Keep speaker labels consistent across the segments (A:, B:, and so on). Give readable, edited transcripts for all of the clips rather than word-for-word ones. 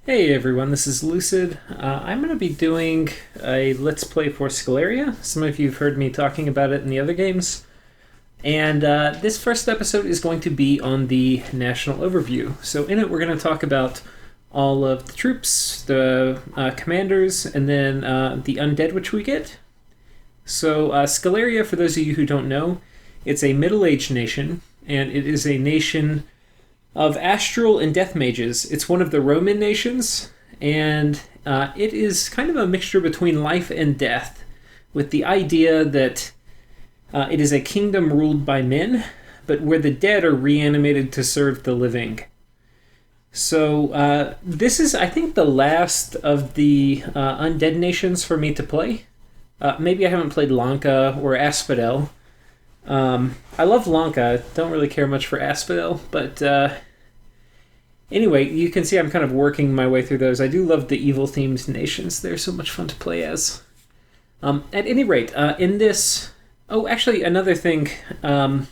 A: Hey everyone, this is Lucid. I'm going to be doing a Let's Play for Sceleria. Some of you have heard me talking about it in the other games. And this first episode is going to be on the National Overview. So in it we're going to talk about all of the troops, the commanders, and then the undead which we get. So Sceleria, for those of you who don't know, it's a middle-aged nation, and it is a nation of astral and death mages. It's one of the Roman nations, and it is kind of a mixture between life and death, with the idea that it is a kingdom ruled by men, but where the dead are reanimated to serve the living. So this is, I think, the last of the undead nations for me to play. Maybe I haven't played Lanka or Asphodel. I love Lanka, don't really care much for Asphodel, but anyway, you can see I'm kind of working my way through those. I do love the evil-themed nations. They're so much fun to play as. At any rate, in this... Oh, actually, another thing. I'm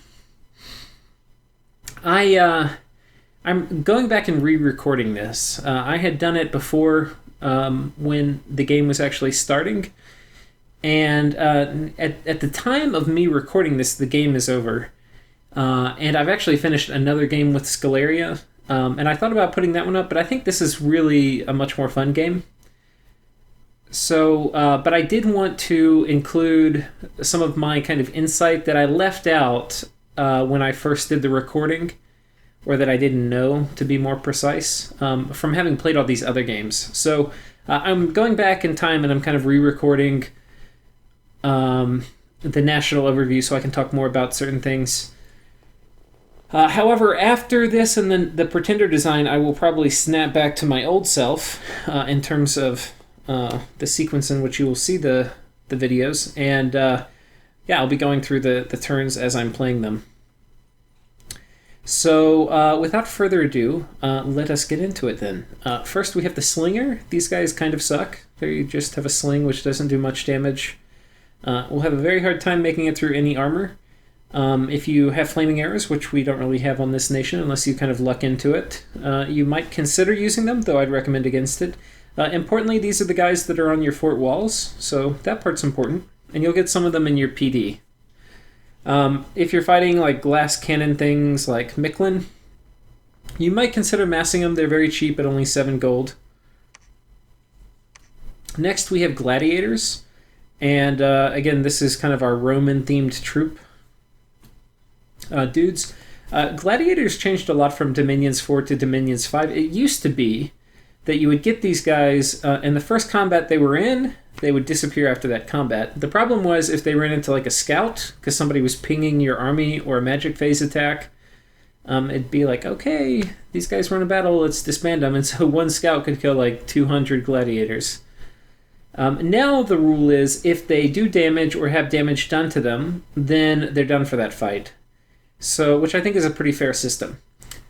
A: going back and re-recording this. I had done it before when the game was actually starting. And at the time of me recording this, the game is over. And I've actually finished another game with Sceleria. And I thought about putting that one up, but I think this is really a much more fun game. So, but I did want to include some of my kind of insight that I left out when I first did the recording, or that I didn't know, to be more precise, from having played all these other games. So I'm going back in time and I'm kind of re-recording the national overview so I can talk more about certain things. However, after this and then the Pretender design, I will probably snap back to my old self in terms of the sequence in which you will see the videos. And yeah, I'll be going through the turns as I'm playing them. So without further ado, let us get into it then. First we have the Slinger. These guys kind of suck. They just have a sling which doesn't do much damage. We'll have a very hard time making it through any armor. If you have flaming arrows, which we don't really have on this nation unless you kind of luck into it, you might consider using them, though I'd recommend against it. Importantly, these are the guys that are on your fort walls, so that part's important, and you'll get some of them in your PD. If you're fighting like glass cannon things like Micklin, you might consider massing them. They're very cheap at only 7 gold. Next we have Gladiators, and again, this is kind of our Roman-themed troop. Dudes. Gladiators changed a lot from Dominions 4 to Dominions 5. It used to be that you would get these guys, in the first combat they were in, they would disappear after that combat. The problem was if they ran into like a scout, because somebody was pinging your army, or a magic phase attack, it'd be like, okay, these guys were in a battle, let's disband them. And so one scout could kill like 200 gladiators. Now the rule is if they do damage or have damage done to them, then they're done for that fight. So, which I think is a pretty fair system.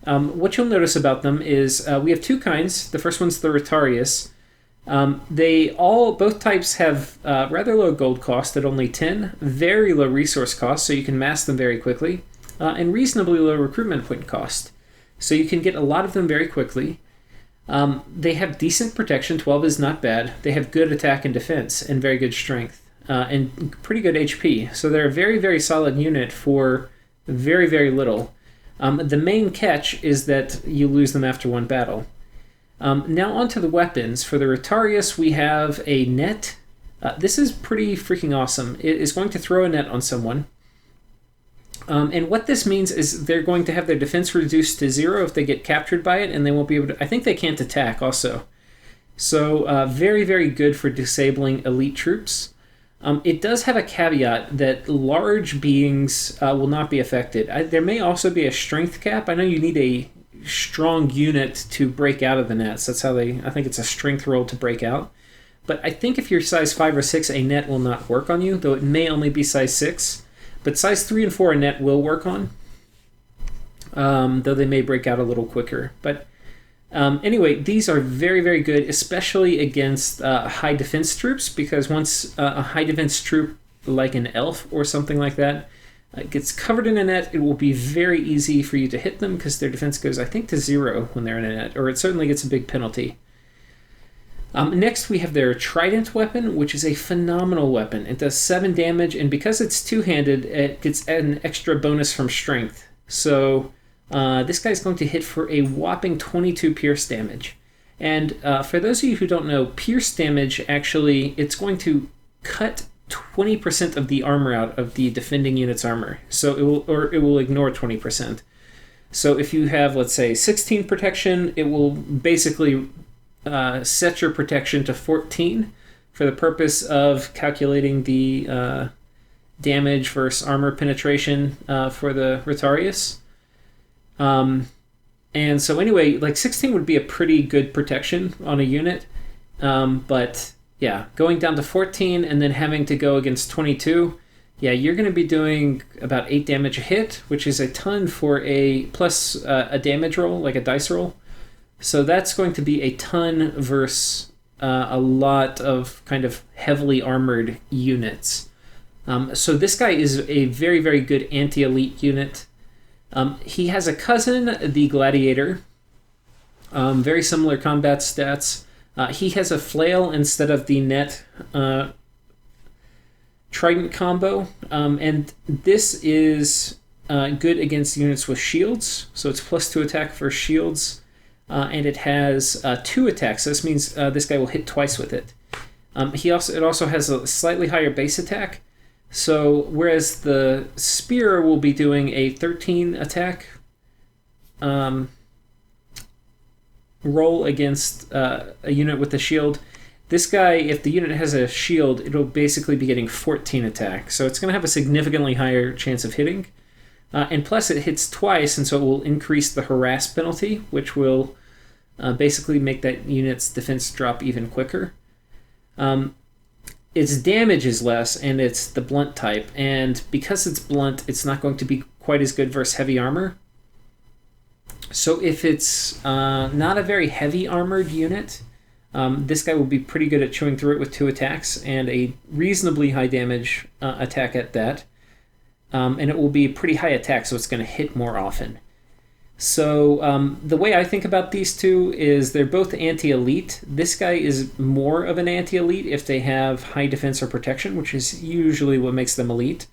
A: What you'll notice about them is we have two kinds. The first one's the Rotarius. Both types have rather low gold cost at only 10, very low resource cost, so you can mass them very quickly, and reasonably low recruitment point cost. So you can get a lot of them very quickly. They have decent protection, 12 is not bad. They have good attack and defense, and very good strength, and pretty good HP. So they're a very, very solid unit for very, very little. The main catch is that you lose them after one battle. Now onto the weapons. For the Rotarius, we have a net. This is pretty freaking awesome. It is going to throw a net on someone. And what this means is they're going to have their defense reduced to 0 if they get captured by it, and they won't be able to... I think they can't attack also. So very, very good for disabling elite troops. It does have a caveat that large beings will not be affected. There may also be a strength cap. I know you need a strong unit to break out of the nets. That's how I think it's a strength roll to break out. But I think if you're size 5 or 6, a net will not work on you, though it may only be size 6. But size 3 and 4 a net will work on, though they may break out a little quicker. But anyway, these are very, very good, especially against high defense troops, because once a high defense troop, like an elf or something like that, gets covered in a net, it will be very easy for you to hit them, because their defense goes, I think, to 0 when they're in a net, or it certainly gets a big penalty. Next, we have their Trident Weapon, which is a phenomenal weapon. It does 7 damage, and because it's two-handed, it gets an extra bonus from Strength. So this guy's going to hit for a whopping 22 pierce damage. And for those of you who don't know, pierce damage, actually, it's going to cut 20% of the armor out of the defending unit's armor. So it will ignore 20%. So if you have, let's say, 16 protection, it will basically set your protection to 14 for the purpose of calculating the damage versus armor penetration for the Rotarius. And so anyway, like 16 would be a pretty good protection on a unit. But yeah, going down to 14 and then having to go against 22, yeah, you're going to be doing about 8 damage a hit, which is a ton for a plus a damage roll, like a dice roll. So that's going to be a ton versus a lot of kind of heavily armored units. So this guy is a very, very good anti-elite unit. He has a cousin, the Gladiator. Very similar combat stats. He has a flail instead of the net Trident combo. And this is good against units with shields. So it's +2 attack for shields. And it has 2 attacks. So this means this guy will hit twice with it. It also has a slightly higher base attack. So whereas the spear will be doing a 13 attack roll against a unit with a shield, this guy, if the unit has a shield, it'll basically be getting 14 attack. So it's going to have a significantly higher chance of hitting. And plus it hits twice, and so it will increase the harass penalty, which will basically make that unit's defense drop even quicker. Its damage is less, and it's the blunt type. And because it's blunt, it's not going to be quite as good versus heavy armor. So if it's not a very heavy armored unit, this guy will be pretty good at chewing through it with 2 attacks and a reasonably high damage attack at that. And it will be a pretty high attack, so it's going to hit more often. So the way I think about these two is they're both anti-elite. This guy is more of an anti-elite if they have high defense or protection, which is usually what makes them elite.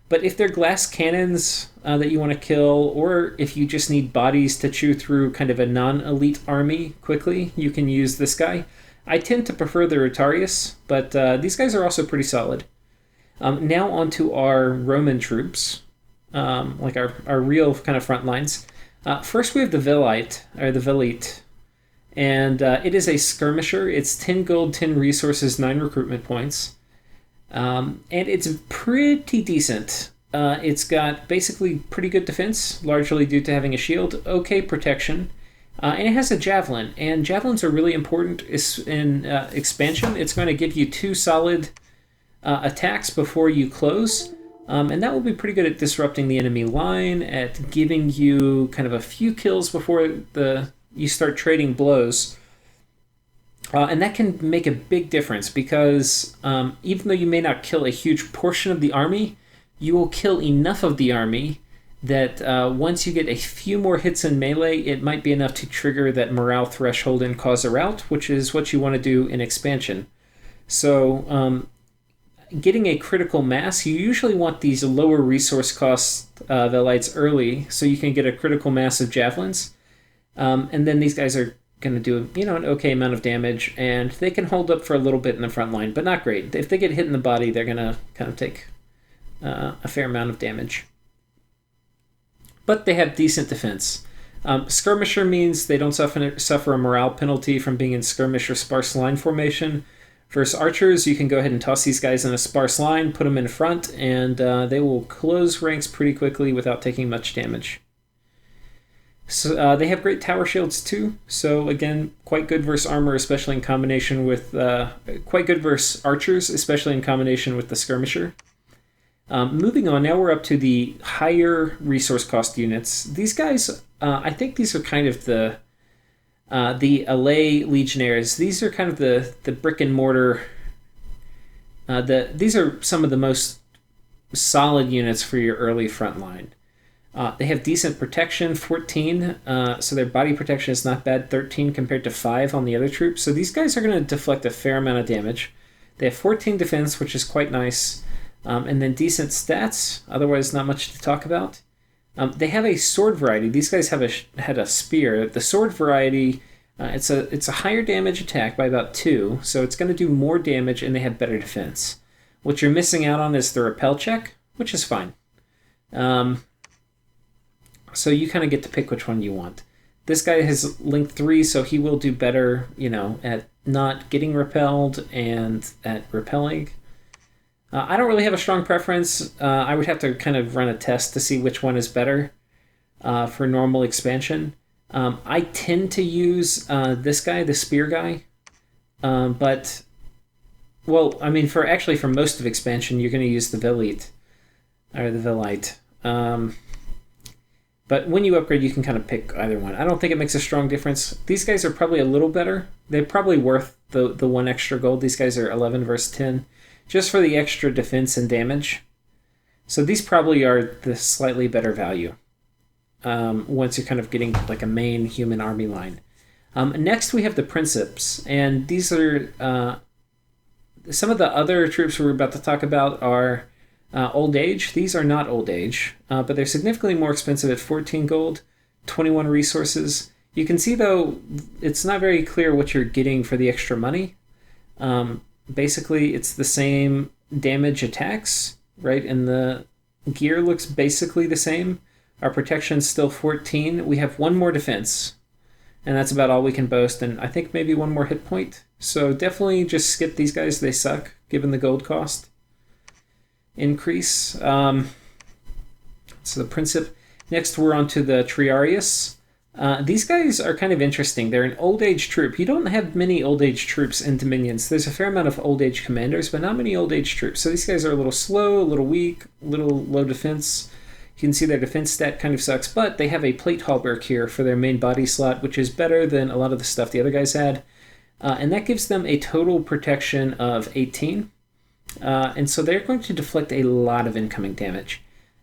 A: But if they're glass cannons that you want to kill, or if you just need bodies to chew through kind of a non-elite army quickly, you can use this guy. I tend to prefer the Rotarius, but these guys are also pretty solid. Now onto our Roman troops, like our real kind of front lines. First we have the Velite, and it is a skirmisher. It's 10 gold, 10 resources, 9 recruitment points. And it's pretty decent. It's got basically pretty good defense, largely due to having a shield, okay protection, and it has a javelin. And javelins are really important in expansion. It's going to give you 2 solid attacks before you close. And that will be pretty good at disrupting the enemy line, at giving you kind of a few kills before you start trading blows. And that can make a big difference because even though you may not kill a huge portion of the army, you will kill enough of the army that once you get a few more hits in melee, it might be enough to trigger that morale threshold and cause a rout, which is what you want to do in expansion. So getting a critical mass, you usually want these lower resource cost Velites early so you can get a critical mass of javelins. And then these guys are going to do an okay amount of damage, and they can hold up for a little bit in the front line, but not great. If they get hit in the body, they're going to kind of take a fair amount of damage. But they have decent defense. Skirmisher means they don't suffer a morale penalty from being in skirmish or sparse line formation. Versus archers, you can go ahead and toss these guys in a sparse line, put them in front, and they will close ranks pretty quickly without taking much damage. So they have great tower shields too, so again, quite good versus armor, especially in combination with... quite good versus archers, especially in combination with the skirmisher. Moving on, now we're up to the higher resource cost units. These guys, I think these are kind of the LA Legionnaires. These are kind of the brick and mortar. These are some of the most solid units for your early front line. They have decent protection, 14, so their body protection is not bad, 13 compared to 5 on the other troops. So these guys are going to deflect a fair amount of damage. They have 14 defense, which is quite nice, and then decent stats, otherwise not much to talk about. They have a sword variety. These guys had a spear. The sword variety, it's a higher damage attack by about 2, so it's going to do more damage, and they have better defense. What you're missing out on is the repel check, which is fine. So you kind of get to pick which one you want. This guy has link 3, so he will do better, at not getting repelled and at repelling. I don't really have a strong preference. I would have to kind of run a test to see which one is better for normal expansion. I tend to use this guy, the spear guy, but, well, I mean, for most of expansion, you're going to use the Velite, or the Velite. But when you upgrade, you can kind of pick either one. I don't think it makes a strong difference. These guys are probably a little better. They're probably worth the 1 extra gold. These guys are 11 versus 10, just for the extra defense and damage. So these probably are the slightly better value once you're kind of getting like a main human army line. Next, we have the Princeps, and these are some of the other troops we're about to talk about are old age. These are not old age, but they're significantly more expensive at 14 gold, 21 resources. You can see, though, it's not very clear what you're getting for the extra money. Basically, it's the same damage attacks, right? And the gear looks basically the same. Our protection's still 14. We have 1 more defense, and that's about all we can boast, and I think maybe 1 more hit point. So definitely just skip these guys. They suck, given the gold cost increase. So the Princeps. Next, we're on to the Triarius. These guys are kind of interesting. They're an old age troop. You don't have many old age troops in Dominions. There's a fair amount of old age commanders, but not many old age troops. So these guys are a little slow, a little weak, a little low defense. You can see their defense stat kind of sucks, but they have a plate hauberk here for their main body slot, which is better than a lot of the stuff the other guys had. And that gives them a total protection of 18. And so they're going to deflect a lot of incoming damage.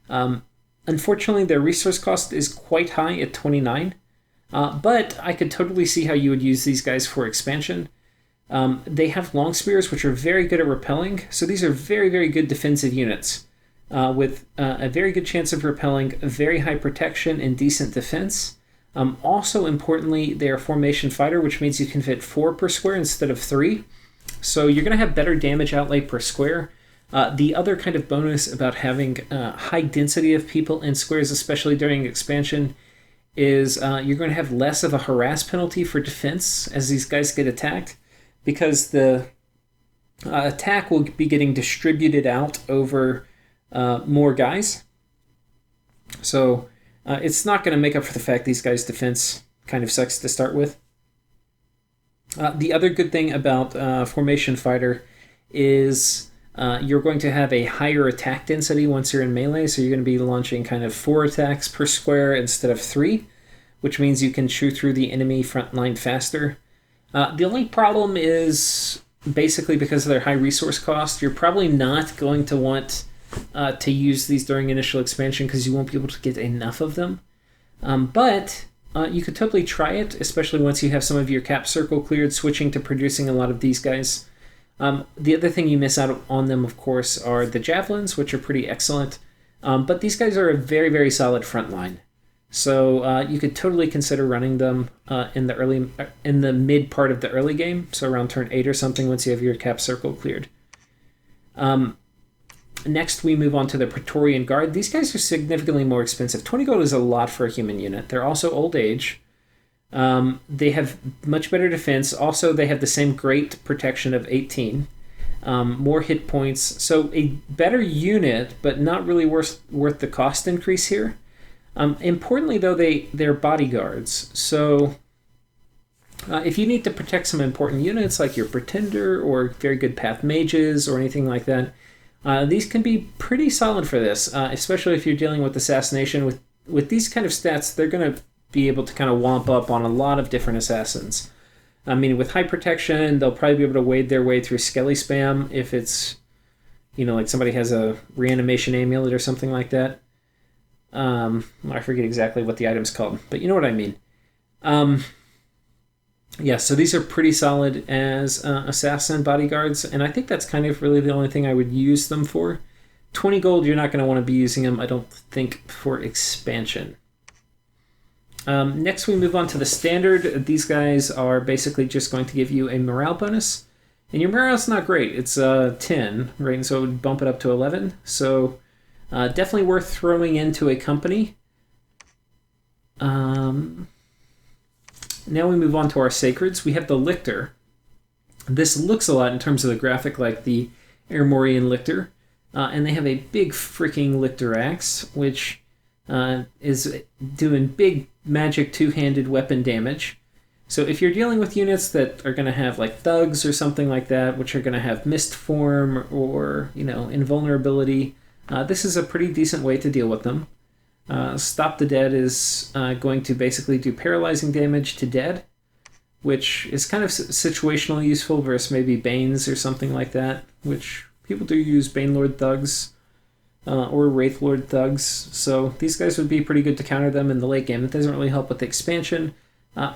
A: Unfortunately, their resource cost is quite high at 29. But I could totally see how you would use these guys for expansion. They have long spears, which are very good at repelling. So these are very, very good defensive units with a very good chance of repelling, very high protection, and decent defense. Also, importantly, they are formation fighter, which means you can fit 4 per square instead of 3. So you're going to have better damage outlay per square. The other kind of bonus about having high density of people in squares, especially during expansion, is you're going to have less of a harass penalty for defense as these guys get attacked, because the attack will be getting distributed out over more guys. So it's not going to make up for the fact these guys' defense kind of sucks to start with. The other good thing about Formation Fighter is you're going to have a higher attack density once you're in melee, so you're going to be launching kind of 4 attacks per square instead of 3, which means you can chew through the enemy front line faster. The only problem is basically because of their high resource cost, you're probably not going to want to use these during initial expansion because you won't be able to get enough of them. But you could totally try it, especially once you have some of your cap circle cleared, switching to producing a lot of these guys. The other thing you miss out on them, of course, are the javelins, which are pretty excellent. But these guys are a very, very solid front line. So you could totally consider running them in the mid part of the early game, so around turn 8 or something, once you have your cap circle cleared. Next, we move on to the Praetorian Guard. These guys are significantly more expensive. 20 gold is a lot for a human unit. They're also old age. They have much better defense. Also, they have the same great protection of 18. More hit points. So a better unit, but not really worth the cost increase here. Importantly, though, they're bodyguards. So if you need to protect some important units, like your Pretender or very good path mages or anything like that, these can be pretty solid for this, especially if you're dealing with assassination. With these kind of stats, they're going to be able to kind of womp up on a lot of different assassins. I mean, with high protection, they'll probably be able to wade their way through skelly spam if it's, like somebody has a reanimation amulet or something like that. I forget exactly what the item's called, but you know what I mean. Yeah, so these are pretty solid as assassin bodyguards, and I think that's kind of really the only thing I would use them for. 20 gold, you're not going to want to be using them, I don't think, for expansion. Next, we move on to the standard. These guys are basically just going to give you a morale bonus. And your morale's not great. It's 10, right? And so it would bump it up to 11. So definitely worth throwing into a company. Now we move on to our sacreds. We have the Lictor. This looks a lot in terms of the graphic like the Armorian Lictor. And they have a big freaking Lictor axe, which is doing big magic two-handed weapon damage. So if you're dealing with units that are going to have like thugs or something like that, which are going to have mist form or, invulnerability, this is a pretty decent way to deal with them. Stop the Dead is going to basically do paralyzing damage to dead, which is kind of situationally useful versus maybe Banes or something like that, which people do use Banelord thugs or Wraithlord thugs. So these guys would be pretty good to counter them in the late game. It doesn't really help with the expansion.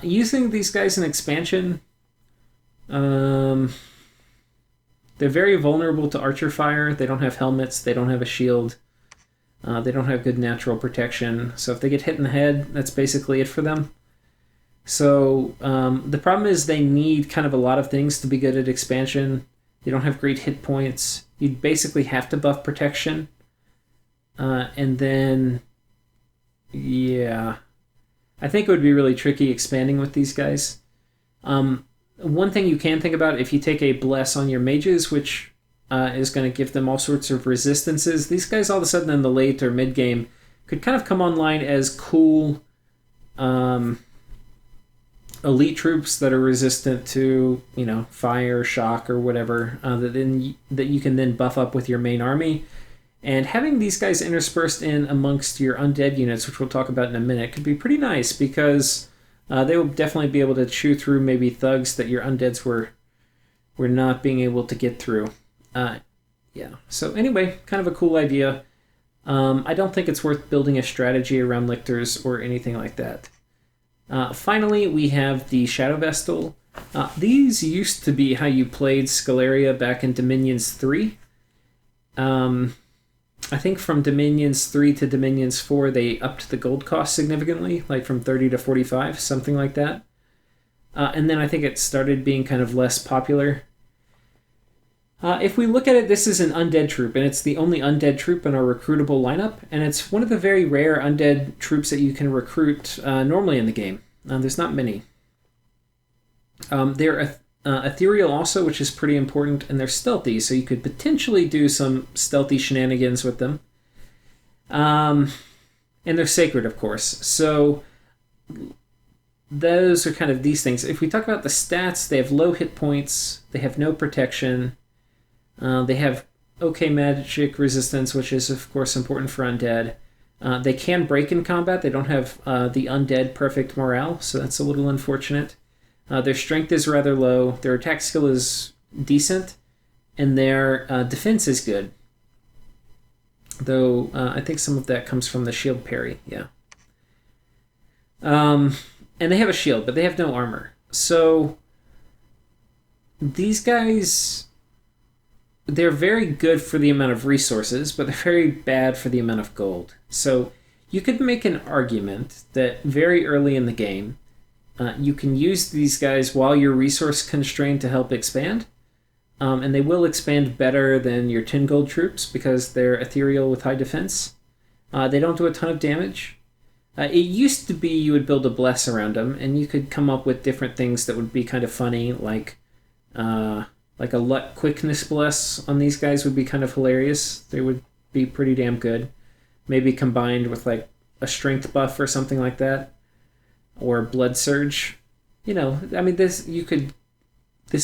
A: Using these guys in expansion, they're very vulnerable to archer fire. They don't have helmets. They don't have a shield. They don't have good natural protection. So if they get hit in the head, that's basically it for them. So the problem is they need kind of a lot of things to be good at expansion. They don't have great hit points. You'd basically have to buff protection. And then, yeah, I think it would be really tricky expanding with these guys. One thing you can think about, if you take a Bless on your mages, which is going to give them all sorts of resistances, these guys all of a sudden in the late or mid-game could kind of come online as cool elite troops that are resistant to, fire, shock, or whatever, that you can then buff up with your main army. And having these guys interspersed in amongst your undead units, which we'll talk about in a minute, could be pretty nice because they will definitely be able to chew through maybe thugs that your undeads were not being able to get through. Yeah. So anyway, kind of a cool idea. I don't think it's worth building a strategy around lictors or anything like that. Finally, we have the Shadow Vestal. These used to be how you played Sceleria back in Dominions 3. I think from Dominions 3 to Dominions 4, they upped the gold cost significantly, like from 30 to 45, something like that. And then I think it started being kind of less popular. If we look at it, this is an undead troop, and it's the only undead troop in our recruitable lineup, and it's one of the very rare undead troops that you can recruit normally in the game. There's not many. They're ethereal also, which is pretty important, and they're stealthy, so you could potentially do some stealthy shenanigans with them. And they're sacred, of course. So those are kind of these things. If we talk about the stats, they have low hit points, they have no protection, they have okay magic resistance, which is, of course, important for undead. They can break in combat. They don't have the undead perfect morale, so that's a little unfortunate. Their strength is rather low, their attack skill is decent, and their defense is good. Though I think some of that comes from the shield parry, yeah. And they have a shield, but they have no armor. So these guys, they're very good for the amount of resources, but they're very bad for the amount of gold. So you could make an argument that very early in the game, you can use these guys while you're resource constrained to help expand. And they will expand better than your 10 gold troops because they're ethereal with high defense. They don't do a ton of damage. It used to be you would build a bless around them, and you could come up with different things that would be kind of funny, like a luck quickness bless on these guys would be kind of hilarious. They would be pretty damn good. Maybe combined with like a strength buff or something like that. Or blood surge. This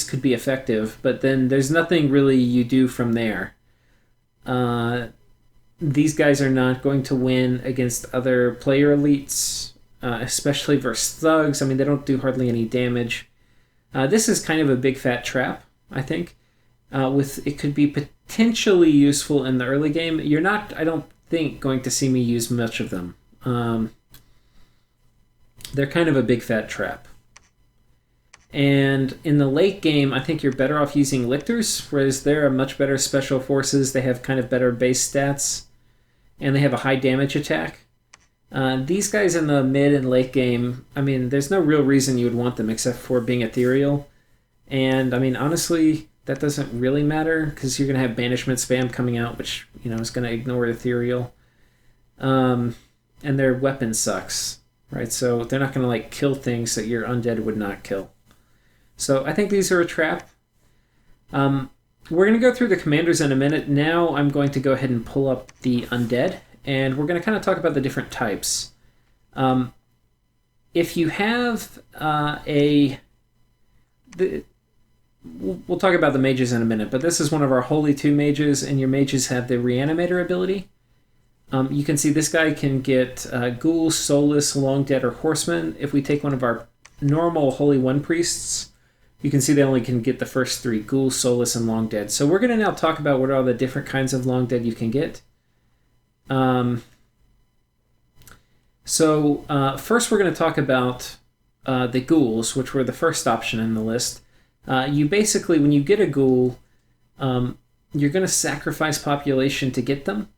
A: could be effective, but then there's nothing really you do from there. These guys are not going to win against other player elites, especially versus thugs. They don't do hardly any damage. This is kind of a big fat trap, I think. It could be potentially useful in the early game. I don't think going to see me use much of them. They're kind of a big fat trap. And in the late game, I think you're better off using Lictors, whereas they're much better special forces. They have kind of better base stats, and they have a high damage attack. These guys in the mid and late game, I mean, there's no real reason you would want them except for being ethereal. And, I mean, honestly, that doesn't really matter, because you're going to have banishment spam coming out, which, you know, is going to ignore ethereal. And their weapon sucks, right? So they're not going to, like, kill things that your undead would not kill. So I think these are a trap. We're going to go through the commanders in a minute. Now I'm going to go ahead and pull up the undead, and we're going to kind of talk about the different types. If you have we'll talk about the mages in a minute, but this is one of our Holy 2 mages, and your mages have the Reanimator ability. You can see this guy can get Ghouls, Soulless, Long Dead, or Horsemen. If we take one of our normal Holy 1 priests, you can see they only can get the first 3, Ghouls, Soulless, and Long Dead. So we're going to now talk about what are all the different kinds of Long Dead you can get. First we're going to talk about the Ghouls, which were the first option in the list. You basically, when you get a Ghoul, you're going to sacrifice population to get them.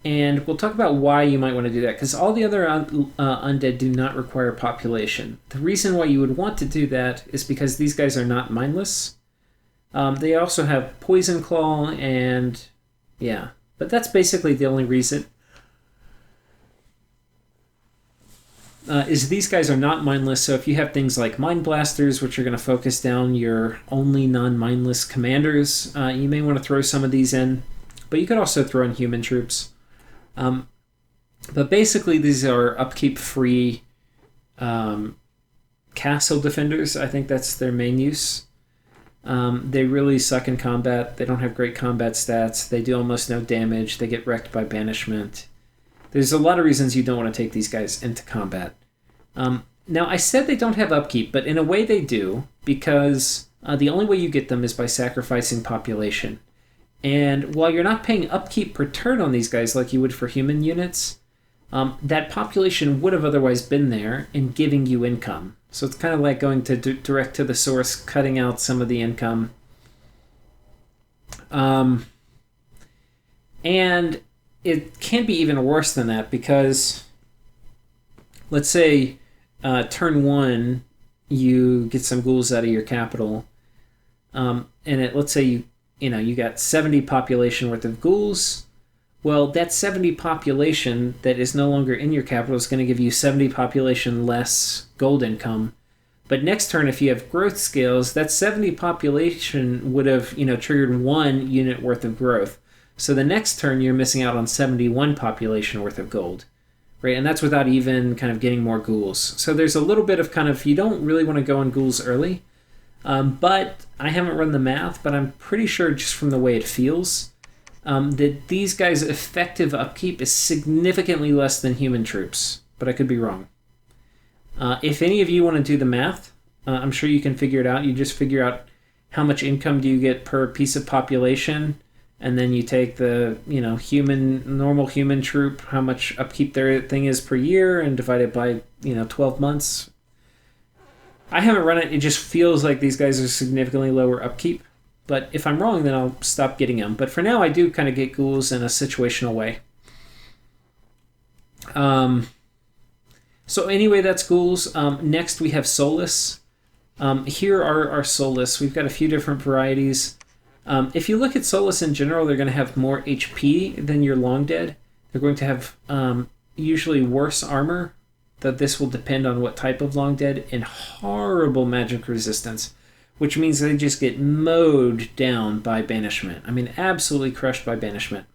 A: And we'll talk about why you might want to do that, because all the other undead do not require population. The reason why you would want to do that is because these guys are not mindless. They also have Poison Claw, and yeah, but that's basically the only reason. Is these guys are not mindless, so if you have things like Mind Blasters, which are going to focus down your only non-mindless commanders, you may want to throw some of these in, but you could also throw in human troops. But basically these are upkeep-free castle defenders. I think that's their main use. They really suck in combat. They don't have great combat stats. They do almost no damage. They get wrecked by banishment. There's a lot of reasons you don't want to take these guys into combat. Now, I said they don't have upkeep, but in a way they do, because the only way you get them is by sacrificing population. And while you're not paying upkeep per turn on these guys like you would for human units, that population would have otherwise been there and giving you income. So it's kind of like going to direct to the source, cutting out some of the income. And it can be even worse than that, because let's say turn 1 you get some ghouls out of your capital, and let's say you got 70 population worth of ghouls. Well, that 70 population that is no longer in your capital is going to give you 70 population less gold income. But next turn, if you have growth scales, that 70 population would have triggered 1 unit worth of growth. So the next turn, you're missing out on 71 population worth of gold, right? And that's without even kind of getting more ghouls. So there's a little bit of you don't really want to go on ghouls early. But I haven't run the math, but I'm pretty sure just from the way it feels, that these guys' effective upkeep is significantly less than human troops. But I could be wrong. If any of you want to do the math, I'm sure you can figure it out. You just figure out how much income do you get per piece of population, and then you take the normal human troop, how much upkeep their thing is per year, and divide it by 12 months. I haven't run it. It just feels like these guys are significantly lower upkeep. But if I'm wrong, then I'll stop getting them. But for now, I do kind of get ghouls in a situational way. So anyway, that's ghouls. Next, we have Soulless. Here are our Soulless. We've got a few different varieties. If you look at Soulless in general, they're going to have more HP than your Long Dead. They're going to have usually worse armor. That this will depend on what type of Long Dead, and horrible magic resistance, which means they just get mowed down by banishment. I mean, absolutely crushed by banishment.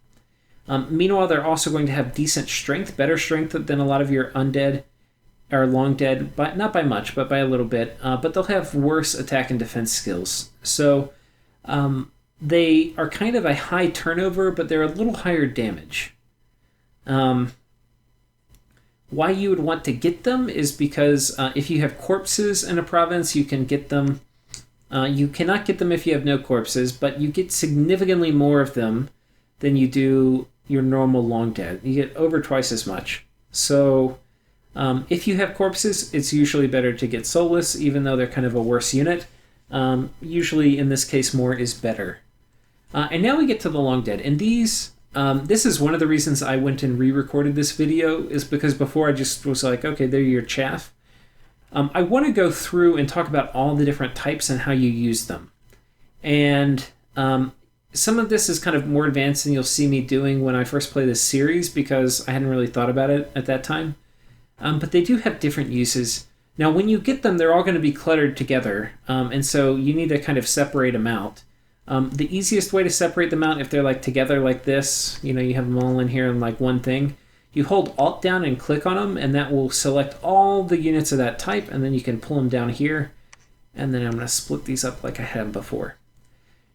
A: Meanwhile, they're also going to have decent strength, better strength than a lot of your undead or Long Dead, but not by much, but by a little bit. But they'll have worse attack and defense skills. So they are kind of a high turnover, but they're a little higher damage. Why you would want to get them is because if you have corpses in a province, you can get them. You cannot get them if you have no corpses, but you get significantly more of them than you do, your normal long dead. You get over twice as much. So if you have corpses, it's usually better to get Soulless, even though they're kind of a worse unit. Usually, in this case, more is better. And now we get to the long dead. And these, this is one of the reasons I went and re-recorded this video, is because before I just was like, okay, they're your chaff. I want to go through and talk about all the different types and how you use them. And some of this is kind of more advanced than you'll see me doing when I first play this series, because I hadn't really thought about it at that time. But they do have different uses. Now, when you get them, they're all going to be cluttered together, and so you need to kind of separate them out. The easiest way to separate them out, if they're like together like this, you know, you have them all in here in like one thing, you hold Alt down and click on them, and that will select all the units of that type, and then you can pull them down here, and then I'm going to split these up like I had before.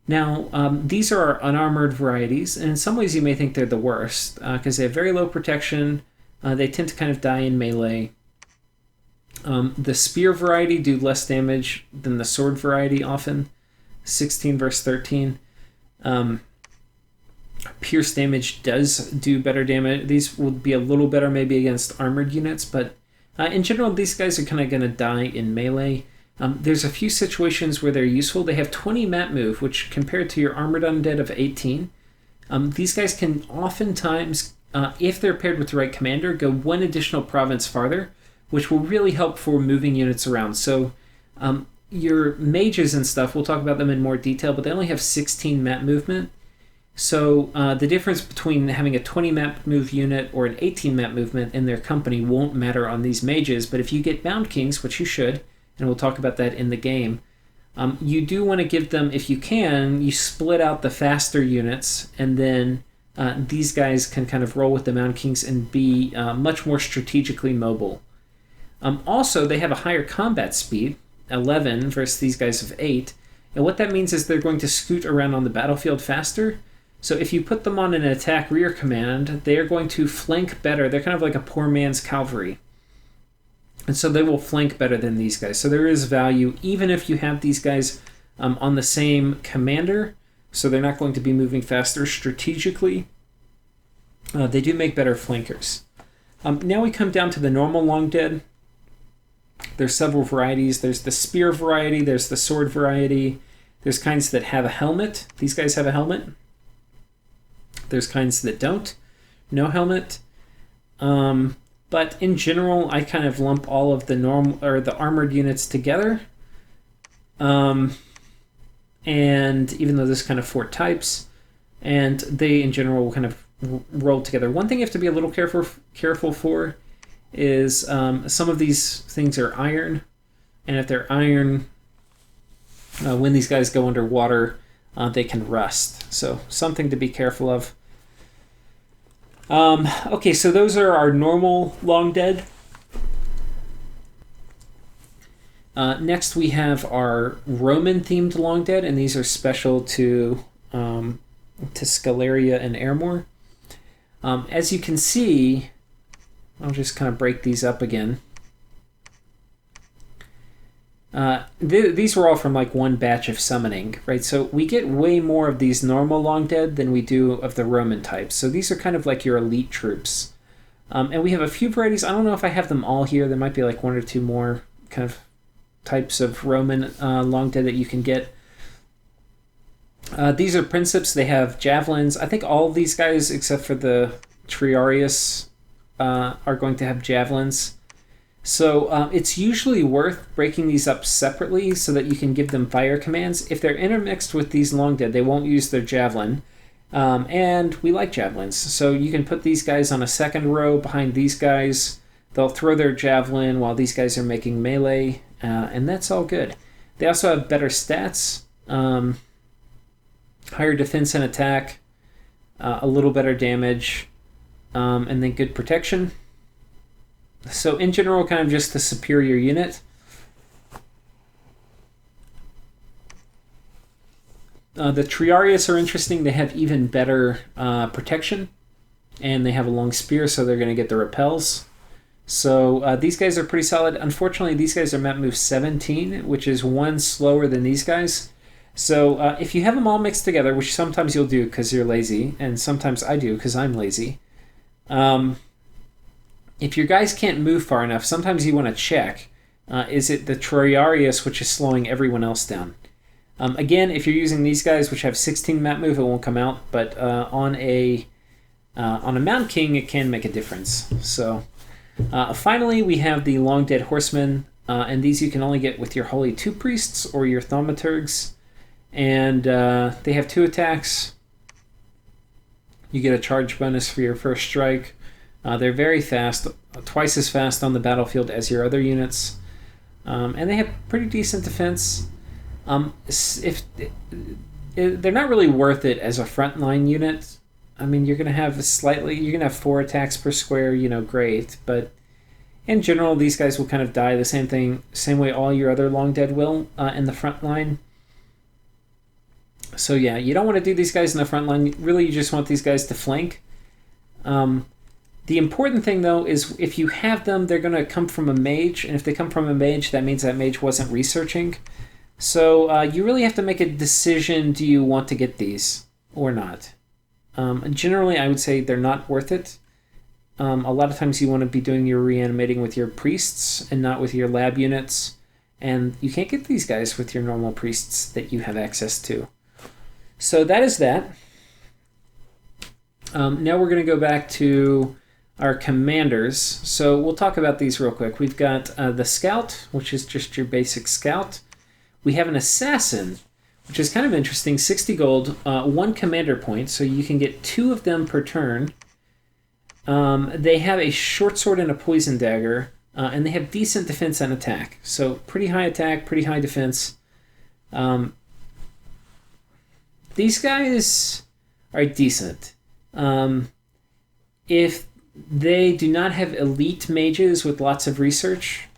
A: Now, these are our unarmored varieties, and in some ways you may think they're the worst, because they have very low protection. They tend to kind of die in melee. The spear variety do less damage than the sword variety often. 16 versus 13. Pierce damage does do better damage. These would be a little better maybe against armored units, but in general, these guys are kind of going to die in melee. There's a few situations where they're useful. They have 20 map move, which compared to your armored undead of 18, these guys can oftentimes, if they're paired with the right commander, go one additional province farther, which will really help for moving units around. So your mages and stuff, we'll talk about them in more detail, but they only have 16 map movement. So the difference between having a 20 map move unit or an 18 map movement in their company won't matter on these mages, but if you get Bound Kings, which you should, and we'll talk about that in the game, you do want to give them, if you can, you split out the faster units, and then these guys can kind of roll with the Bound Kings and be much more strategically mobile. Also, they have a higher combat speed, 11 versus these guys of 8, and what that means is they're going to scoot around on the battlefield faster. So if you put them on an attack rear command, they are going to flank better. They're kind of like a poor man's cavalry. And so they will flank better than these guys. So there is value, even if you have these guys on the same commander, so they're not going to be moving faster strategically. They do make better flankers. Now we come down to the normal long dead. There's several varieties. There's the spear variety. There's the sword variety. There's kinds that have a helmet. These guys have a helmet. There's kinds that don't. No helmet. But in general, I kind of lump all of the normal or the armored units together. And even though there's kind of 4 types, and they in general will kind of roll together. One thing you have to be a little careful for is some of these things are iron, and if they're iron, when these guys go underwater, they can rust. So something to be careful of. Okay, so those are our normal long dead. Next we have our Roman themed long dead, and these are special to Sceleria and Airmore. As you can see, I'll just kind of break these up again. These were all from like one batch of summoning, right? So we get way more of these normal long dead than we do of the Roman types. So these are kind of like your elite troops. And we have a few varieties. I don't know if I have them all here. There might be like 1 or 2 more kind of types of Roman long dead that you can get. These are Princeps. They have javelins. I think all of these guys, except for the Triarius, are going to have javelins. So it's usually worth breaking these up separately so that you can give them fire commands. If they're intermixed with these long dead, they won't use their javelin. And we like javelins. So you can put these guys on a second row behind these guys. They'll throw their javelin while these guys are making melee. And that's all good. They also have better stats. Higher defense and attack. A little better damage. And then good protection. So in general, kind of just the superior unit. The Triarius are interesting. They have even better protection, and they have a long spear, so they're going to get the repels. So these guys are pretty solid. Unfortunately, these guys are map move 17, which is 1 slower than these guys. So if you have them all mixed together, which sometimes you'll do because you're lazy, and sometimes I do because I'm lazy, if your guys can't move far enough, sometimes you want to check, is it the Troiarius which is slowing everyone else down? Again, if you're using these guys which have 16 map move, it won't come out, but on a Mountain King, it can make a difference. So finally, we have the Long Dead Horsemen, and these you can only get with your Holy Two Priests or your Thaumaturges, and they have 2 attacks. You get a charge bonus for your first strike. They're very fast, twice as fast on the battlefield as your other units, and they have pretty decent defense. They're not really worth it as a frontline unit. I mean, you're going to have 4 attacks per square, great, but in general, these guys will kind of die the same way all your other Long Dead will in the front line. So yeah, you don't want to do these guys in the front line. Really, you just want these guys to flank. The important thing, though, is if you have them, they're going to come from a mage, and if they come from a mage, that means that mage wasn't researching. So you really have to make a decision, do you want to get these or not? Generally, I would say they're not worth it. A lot of times you want to be doing your reanimating with your priests and not with your lab units, and you can't get these guys with your normal priests that you have access to. So that is that. Now we're going to go back to our commanders. So we'll talk about these real quick. We've got the Scout, which is just your basic Scout. We have an Assassin, which is kind of interesting. 60 gold, 1 commander point, so you can get 2 of them per turn. They have a short sword and a poison dagger, and they have decent defense and attack. So pretty high attack, pretty high defense. These guys are decent. If they do not have elite mages with lots of research,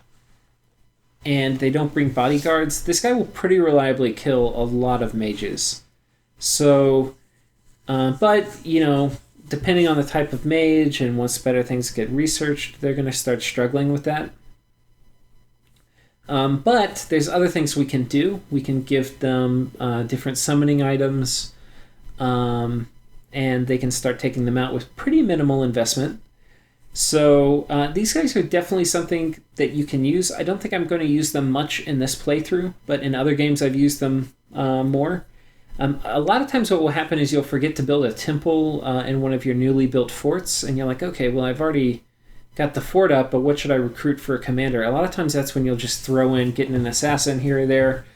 A: and they don't bring bodyguards, this guy will pretty reliably kill a lot of mages. So, but, depending on the type of mage and once better things get researched, they're going to start struggling with that. But there's other things we can do. We can give them different summoning items, and they can start taking them out with pretty minimal investment. So these guys are definitely something that you can use. I don't think I'm going to use them much in this playthrough, but in other games I've used them more. A lot of times what will happen is you'll forget to build a temple in one of your newly built forts, and you're like, okay, well, I've already got the fort up, but what should I recruit for a commander? A lot of times that's when you'll just throw in getting an assassin here or there,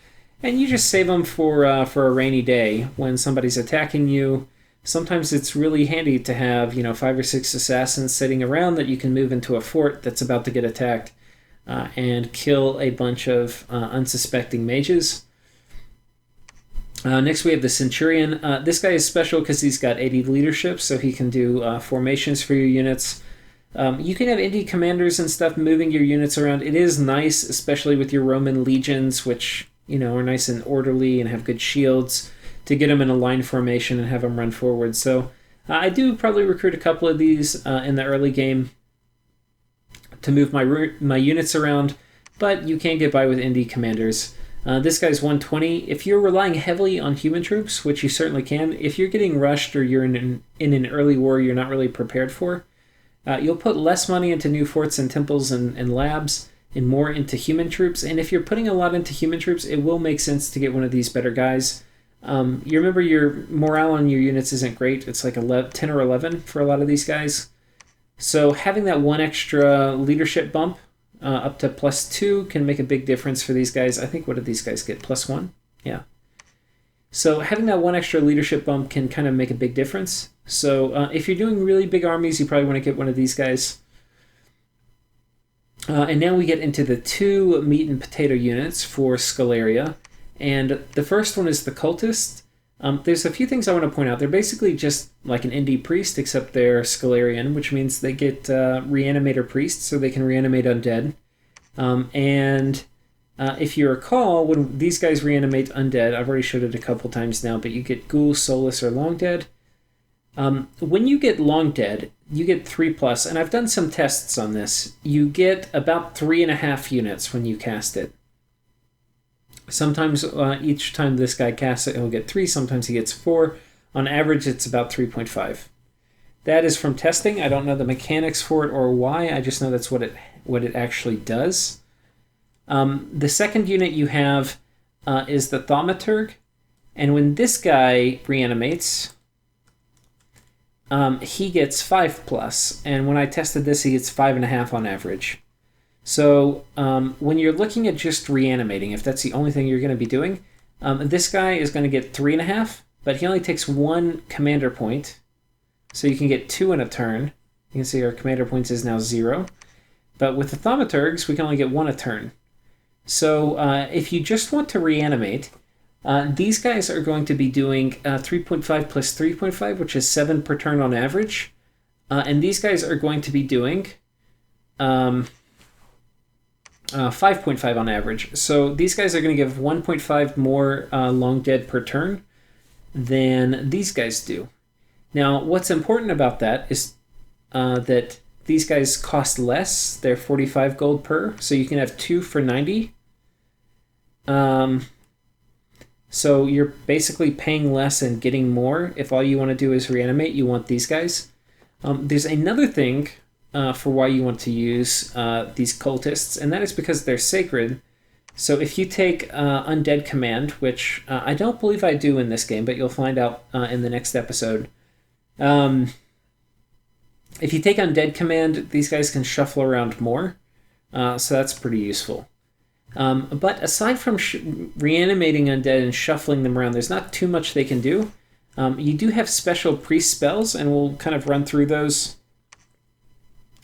A: and you just save them for a rainy day when somebody's attacking you. Sometimes it's really handy to have 5 or 6 assassins sitting around that you can move into a fort that's about to get attacked and kill a bunch of unsuspecting mages. Next we have the Centurion. This guy is special because he's got 80 leadership, so he can do formations for your units. You can have indie commanders and stuff moving your units around. It is nice, especially with your Roman legions, which are nice and orderly and have good shields, to get them in a line formation and have them run forward. So I do probably recruit a couple of these in the early game to move my units around, but you can get by with indie commanders. This guy's 120. If you're relying heavily on human troops, which you certainly can, if you're getting rushed or you're in an early war you're not really prepared for, you'll put less money into new forts and temples and labs and more into human troops. And if you're putting a lot into human troops, it will make sense to get one of these better guys. You remember your morale on your units isn't great. It's like 10 or 11 for a lot of these guys. So having that 1 extra leadership bump up to +2 can make a big difference for these guys. I think, what did these guys get? +1? Yeah. So having that 1 extra leadership bump can kind of make a big difference. So if you're doing really big armies, you probably want to get one of these guys. And now we get into the 2 meat and potato units for Sceleria. And the first one is the Cultist. There's a few things I want to point out. They're basically just like an indie priest, except they're Scalarian, which means they get reanimator priests, so they can reanimate undead. If you recall, when these guys reanimate undead, I've already showed it a couple times now, but you get Ghouls, Soulless, or Long Dead. When you get Long Dead, you get 3+, and I've done some tests on this. You get about 3.5 units when you cast it. Sometimes each time this guy casts it, he'll get 3. Sometimes he gets 4. On average, it's about 3.5. That is from testing. I don't know the mechanics for it or why. I just know that's what it actually does. The second unit you have is the Thaumaturge. And when this guy reanimates, he gets 5+. And when I tested this, he gets 5.5 on average. So when you're looking at just reanimating, if that's the only thing you're going to be doing, this guy is going to get 3.5, but he only takes 1 commander point. So you can get 2 in a turn. You can see our commander points is now 0. But with the Thaumaturges, we can only get 1 a turn. So if you just want to reanimate, these guys are going to be doing 3.5 plus 3.5, which is 7 per turn on average. And these guys are going to be doing 5.5 on average. So these guys are going to give 1.5 more long dead per turn than these guys do. Now, what's important about that is that these guys cost less. They're 45 gold per, so you can have 2 for 90. So you're basically paying less and getting more. If all you want to do is reanimate, you want these guys. There's another thing for why you want to use these cultists, and that is because they're sacred. So if you take Undead Command, which I don't believe I do in this game, but you'll find out in the next episode. If you take Undead Command, these guys can shuffle around more, so that's pretty useful. But aside from reanimating undead and shuffling them around, there's not too much they can do. You do have special priest spells, and we'll kind of run through those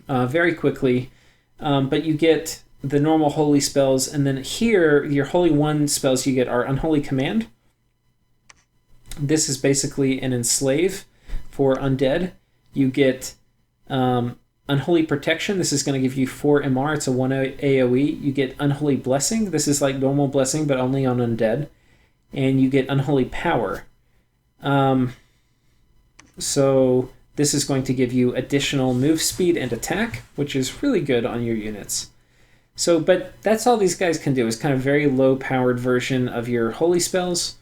A: very quickly. But you get the normal holy spells, and then here, your Holy One spells you get are Unholy Command. This is basically an enslave for undead. You get Unholy Protection. This is going to give you 4 MR. It's a 1 AoE. You get Unholy Blessing. This is like normal blessing, but only on undead. And you get Unholy Power. So this is going to give you additional move speed and attack, which is really good on your units. So, but that's all these guys can do, is kind of very low-powered version of your holy spells.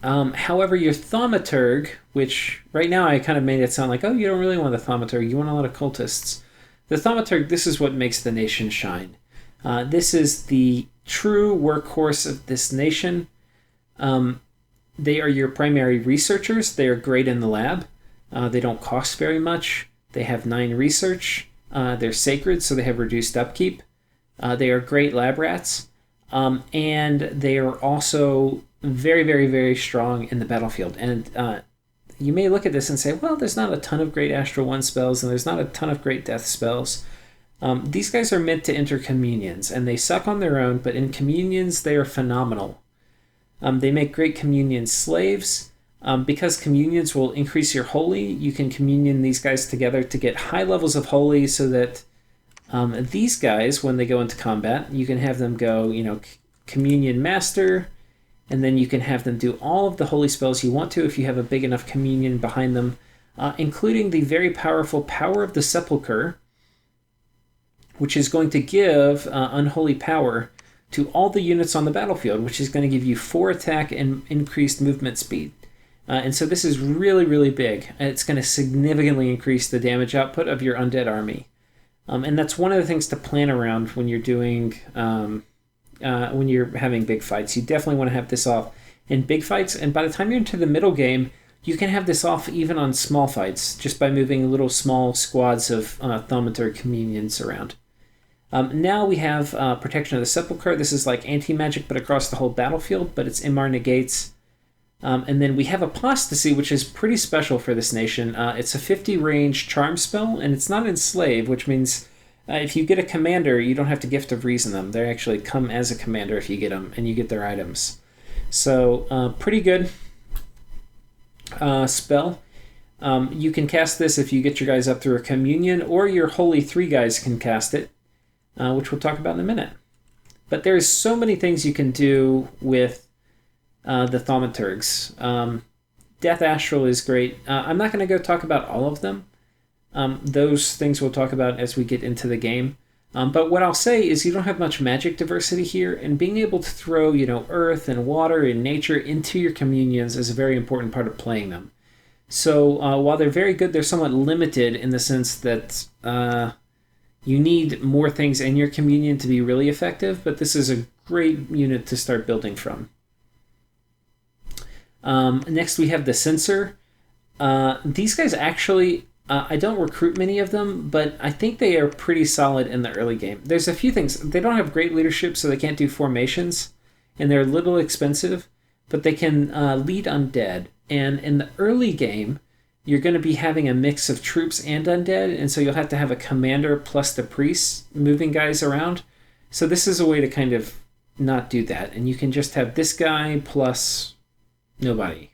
A: However, your Thaumaturge, which right now I kind of made it sound like, oh, you don't really want the Thaumaturge, you want a lot of cultists. The Thaumaturge, this is what makes the nation shine. This is the true workhorse of this nation. They are your primary researchers. They are great in the lab. They don't cost very much. They have 9 research. They're sacred, so they have reduced upkeep. They are great lab rats. And they are also very, very, very strong in the battlefield. And you may look at this and say, well, there's not a ton of great Astral 1 spells, and there's not a ton of great death spells. These guys are meant to enter communions, and they suck on their own, but in communions, they are phenomenal. They make great communion slaves. Because communions will increase your holy, you can communion these guys together to get high levels of holy, so that these guys, when they go into combat, you can have them go, communion master, and then you can have them do all of the holy spells you want to if you have a big enough communion behind them, including the very powerful Power of the Sepulchre, which is going to give unholy power to all the units on the battlefield, which is going to give you 4 attack and increased movement speed. And so this is really, really big. It's going to significantly increase the damage output of your undead army. And that's one of the things to plan around when you're doing, when you're having big fights. You definitely want to have this off in big fights. And by the time you're into the middle game, you can have this off even on small fights, just by moving little small squads of Thaumaturge communions around. Now we have Protection of the Sepulchre. This is like anti-magic, but across the whole battlefield, but it's MR negates. And then we have Apostasy, which is pretty special for this nation. It's a 50 range charm spell, and it's not enslave, which means if you get a commander, you don't have to Gift of Reason them. They actually come as a commander if you get them, and you get their items. So pretty good spell. You can cast this if you get your guys up through a communion, or your Holy 3 guys can cast it, which we'll talk about in a minute. But there's so many things you can do with the Thaumaturges. Death Astral is great. I'm not going to go talk about all of them. Those things we'll talk about as we get into the game. But what I'll say is you don't have much magic diversity here, and being able to throw, earth and water and nature into your communions is a very important part of playing them. So while they're very good, they're somewhat limited in the sense that you need more things in your communion to be really effective, but this is a great unit to start building from. Next we have the Censor. These guys actually, I don't recruit many of them, but I think they are pretty solid in the early game. There's a few things. They don't have great leadership, so they can't do formations, and they're a little expensive, but they can lead undead. And in the early game, you're going to be having a mix of troops and undead, and so you'll have to have a commander plus the priests moving guys around. So this is a way to kind of not do that, and you can just have this guy plus nobody.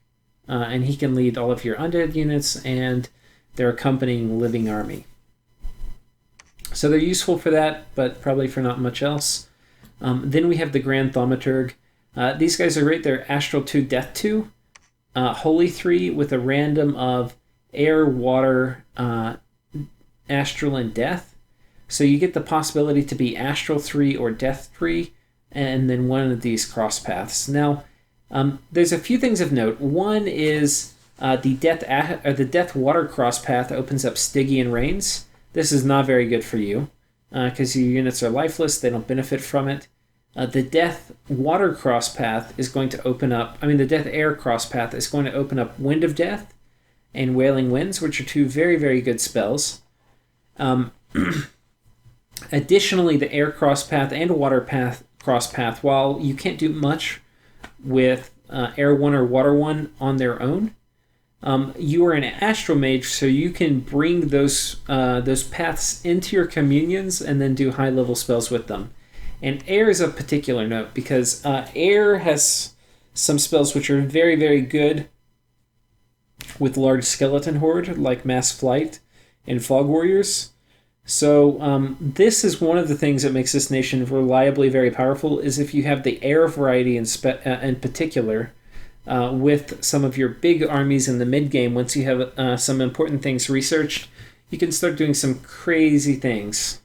A: And he can lead all of your undead units and their accompanying living army. So they're useful for that, but probably for not much else. Then we have the Grand Thaumaturge. These guys are great. They're Astral 2, Death 2. Holy 3 with a random of air, water, astral, and death. So you get the possibility to be Astral 3 or Death 3, and then one of these cross paths. Now, there's a few things of note. One is the Death Water cross path opens up Stygian Rains. This is not very good for you, because your units are lifeless, they don't benefit from it. The Death Water cross path is going to open up, the Death Air cross path is going to open up Wind of Death and Wailing Winds, which are two very, very good spells. Additionally, the Air cross path and Water cross path, while you can't do much with Air 1 or Water 1 on their own, you are an Astral Mage, so you can bring those paths into your communions and then do high-level spells with them. And Air is of particular note, because Air has some spells which are very, very good with large skeleton horde, like Mass Flight and Fog Warriors. So this is one of the things that makes this nation reliably very powerful, is if you have the Air variety in particular, with some of your big armies in the mid-game, once you have some important things researched, you can start doing some crazy things.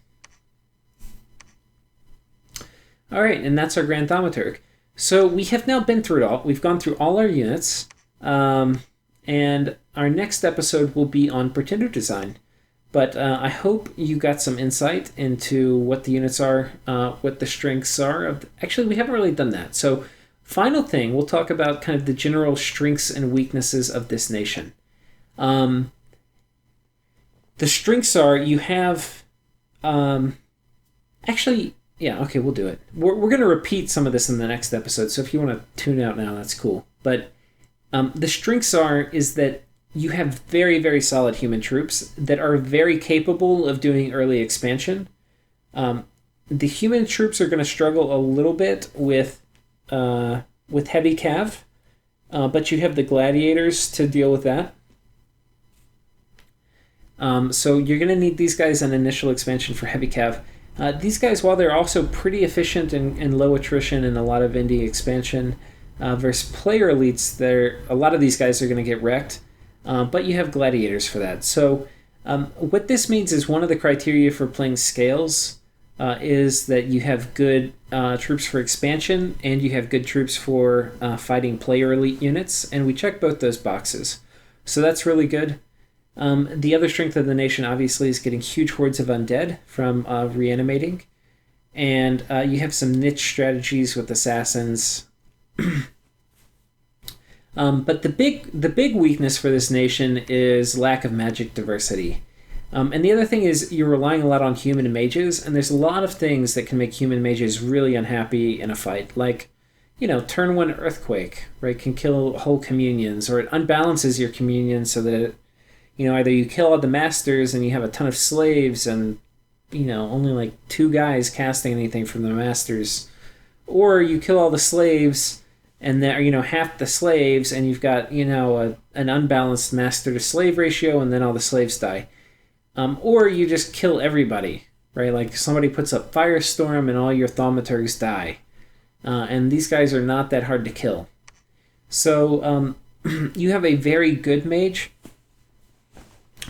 A: All right, and that's our Grand Thaumaturge. So we have now been through it all. We've gone through all our units, and our next episode will be on Pretender design. But I hope you got some insight into what the units are, what the strengths are. Actually, we haven't really done that. So final thing, we'll talk about kind of the general strengths and weaknesses of this nation. The strengths are, you have... Yeah, okay, we'll do it. We're going to repeat some of this in the next episode, so if you want to tune out now, that's cool. But the strengths is that you have very, very solid human troops that are very capable of doing early expansion. The human troops are going to struggle a little bit with heavy cav, but you have the gladiators to deal with that. So you're going to need these guys in initial expansion for heavy cav. These guys, while they're also pretty efficient and low attrition and a lot of indie expansion, versus player elites, a lot of these guys are going to get wrecked, but you have gladiators for that. So what this means is one of the criteria for playing scales is that you have good troops for expansion and you have good troops for fighting player elite units, and we check both those boxes. So that's really good. The other strength of the nation, obviously, is getting huge hordes of undead from reanimating. And you have some niche strategies with assassins. But the big weakness for this nation is lack of magic diversity. And the other thing is you're relying a lot on human mages, and there's a lot of things that can make human mages really unhappy in a fight. Like, turn 1 Earthquake, right, can kill whole communions, or it unbalances your communion so that either you kill all the masters and you have a ton of slaves and, only like 2 guys casting anything from the masters. Or you kill all the slaves and they're, half the slaves and you've got, an unbalanced master to slave ratio and then all the slaves die. Or you just kill everybody, right? Like somebody puts up Firestorm and all your Thaumaturgs die. And these guys are not that hard to kill. So you have a very good mage,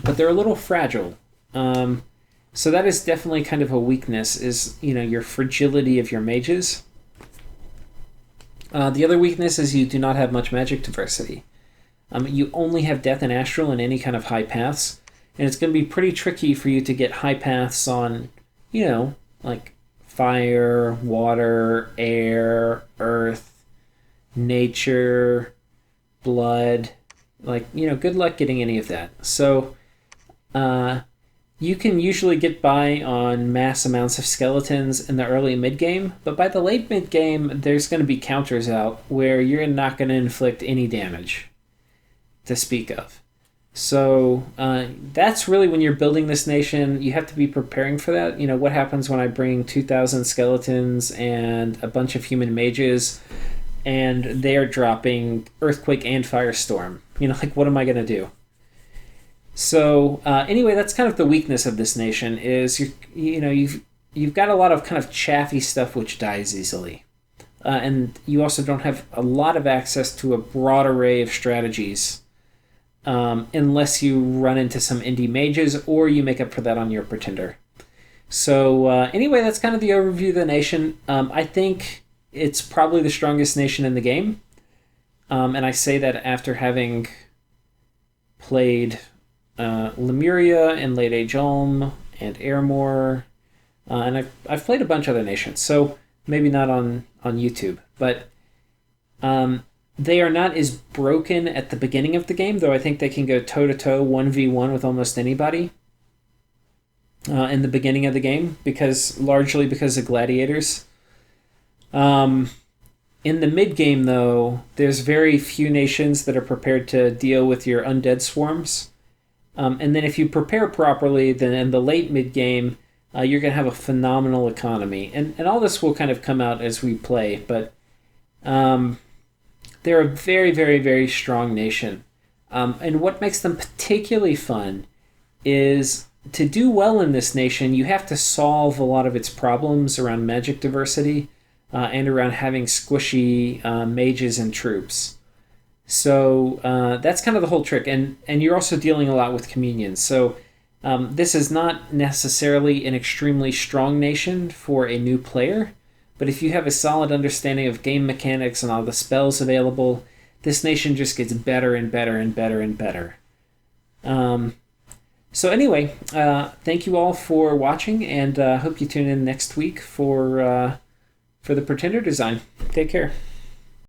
A: but they're a little fragile. So that is definitely kind of a weakness, is, your fragility of your mages. The other weakness is you do not have much magic diversity. You only have Death and Astral in any kind of high paths, and it's going to be pretty tricky for you to get high paths on, like fire, water, air, earth, nature, blood. Good luck getting any of that. So, you can usually get by on mass amounts of skeletons in the early mid-game, but by the late mid-game, there's going to be counters out where you're not going to inflict any damage to speak of. So that's really when you're building this nation, you have to be preparing for that. What happens when I bring 2,000 skeletons and a bunch of human mages, and they're dropping Earthquake and Firestorm? What am I going to do? So anyway, that's kind of the weakness of this nation, is you've got a lot of kind of chaffy stuff which dies easily. And you also don't have a lot of access to a broad array of strategies, unless you run into some indie mages or you make up for that on your pretender. So anyway, that's kind of the overview of the nation. I think it's probably the strongest nation in the game. And I say that after having played Lemuria and Late Age Ulm and Airmore, and I've played a bunch of other nations, so maybe not on YouTube, but they are not as broken at the beginning of the game, though I think they can go toe-to-toe 1v1 with almost anybody in the beginning of the game, largely because of Gladiators. In the mid-game, though, there's very few nations that are prepared to deal with your undead swarms. And then if you prepare properly, then in the late mid-game, you're going to have a phenomenal economy. And all this will kind of come out as we play, but they're a very, very, very strong nation. And what makes them particularly fun is, to do well in this nation, you have to solve a lot of its problems around magic diversity and around having squishy mages and troops. So that's kind of the whole trick. And you're also dealing a lot with communions. So this is not necessarily an extremely strong nation for a new player, but if you have a solid understanding of game mechanics and all the spells available, this nation just gets better and better and better and better. So anyway, thank you all for watching, and hope you tune in next week for the Pretender design. Take care.